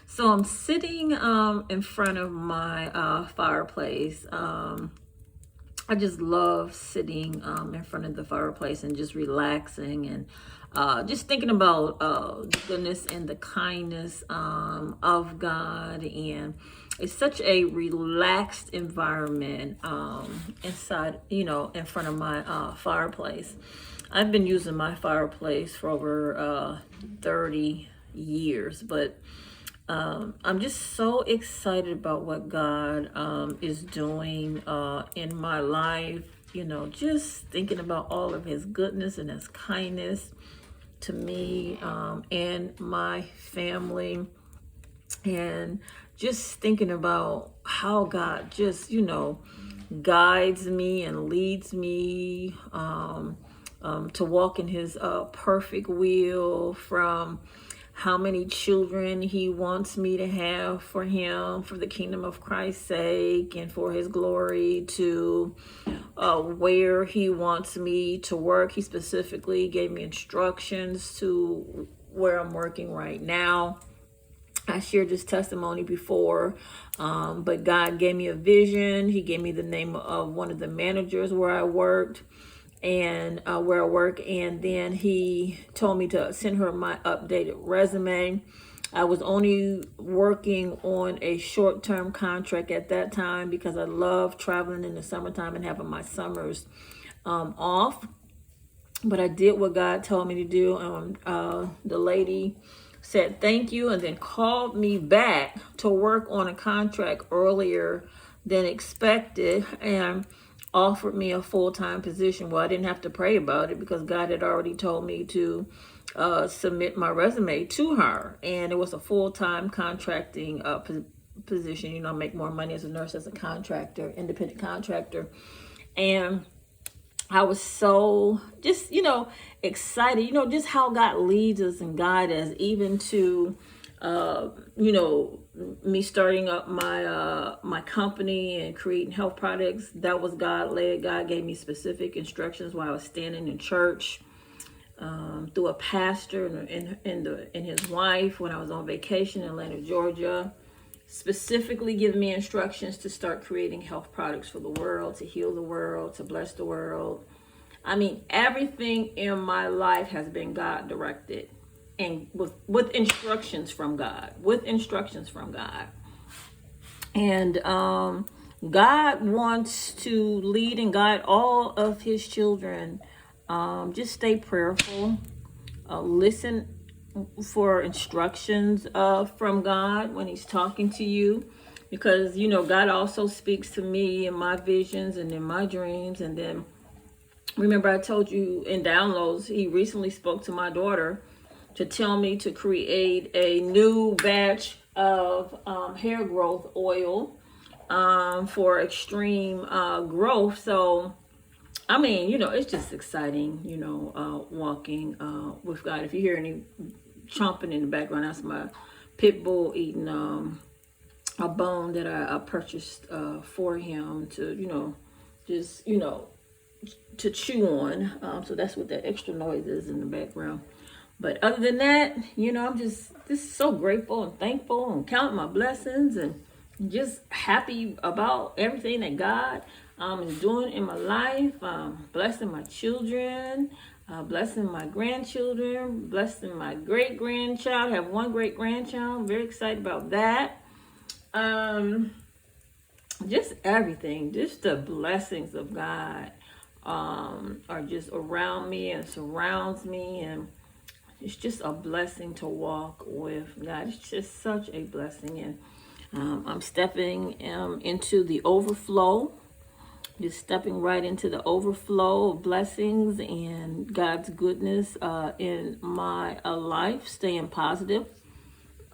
So I'm sitting in front of my fireplace. I just love sitting in front of the fireplace and just relaxing and just thinking about the goodness and the kindness of God. And it's such a relaxed environment inside, in front of my fireplace. I've been using my fireplace for over 30 years, but I'm just so excited about what God is doing in my life. Just thinking about all of his goodness and his kindness to me and my family. And just thinking about how God just, guides me and leads me to walk in his perfect will, from how many children he wants me to have for him, for the kingdom of Christ's sake and for his glory, to where he wants me to work. He specifically gave me instructions to where I'm working right now. I shared this testimony before, but God gave me a vision. He gave me the name of one of the managers where I worked and where I work. And then he told me to send her my updated resume. I was only working on a short-term contract at that time because I love traveling in the summertime and having my summers off. But I did what God told me to do. The lady said thank you and then called me back to work on a contract earlier than expected and offered me a full-time position. Well, I didn't have to pray about it because God had already told me to submit my resume to her, and it was a full-time contracting position. I make more money as a nurse as a contractor, independent contractor. And I was so just, excited, just how God leads us and guides us, even to, me starting up my company and creating health products. That was God led. God gave me specific instructions while I was standing in church through a pastor and his wife when I was on vacation in Atlanta, Georgia. Specifically giving me instructions to start creating health products for the world, to heal the world, to bless the world. I mean, everything in my life has been God directed and with instructions from God, And God wants to lead and guide all of his children. Just stay prayerful, listen for instructions from God when he's talking to you, because God also speaks to me in my visions and in my dreams. And then remember, I told you in downloads, he recently spoke to my daughter to tell me to create a new batch of hair growth oil for extreme growth. So I mean, it's just exciting, walking with God. If you hear any chomping in the background, that's my pit bull eating a bone that I purchased for him to, to chew on. So that's what that extra noise is in the background. But other than that, I'm just so grateful and thankful and counting my blessings and just happy about everything that God is doing in my life. Blessing my children, blessing my grandchildren, blessing my great grandchild. I have one great grandchild. I'm very excited about that. Just everything, just the blessings of God are just around me and surrounds me, and it's just a blessing to walk with God. It's just such a blessing. And I'm stepping into the overflow, just stepping right into the overflow of blessings and God's goodness in my life, staying positive,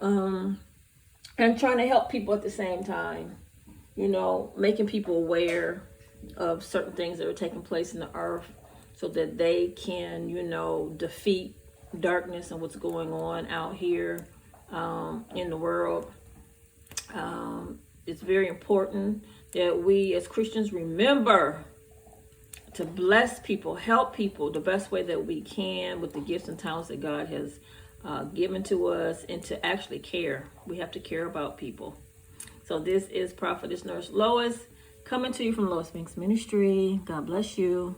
and trying to help people at the same time, making people aware of certain things that are taking place in the earth so that they can, defeat darkness and what's going on out here in the world. It's very important that we as Christians remember to bless people, help people the best way that we can with the gifts and talents that God has given to us, and to actually care. We have to care about people. So this is Prophetess Nurse Lois, coming to you from Lois Banks Ministry. God bless you.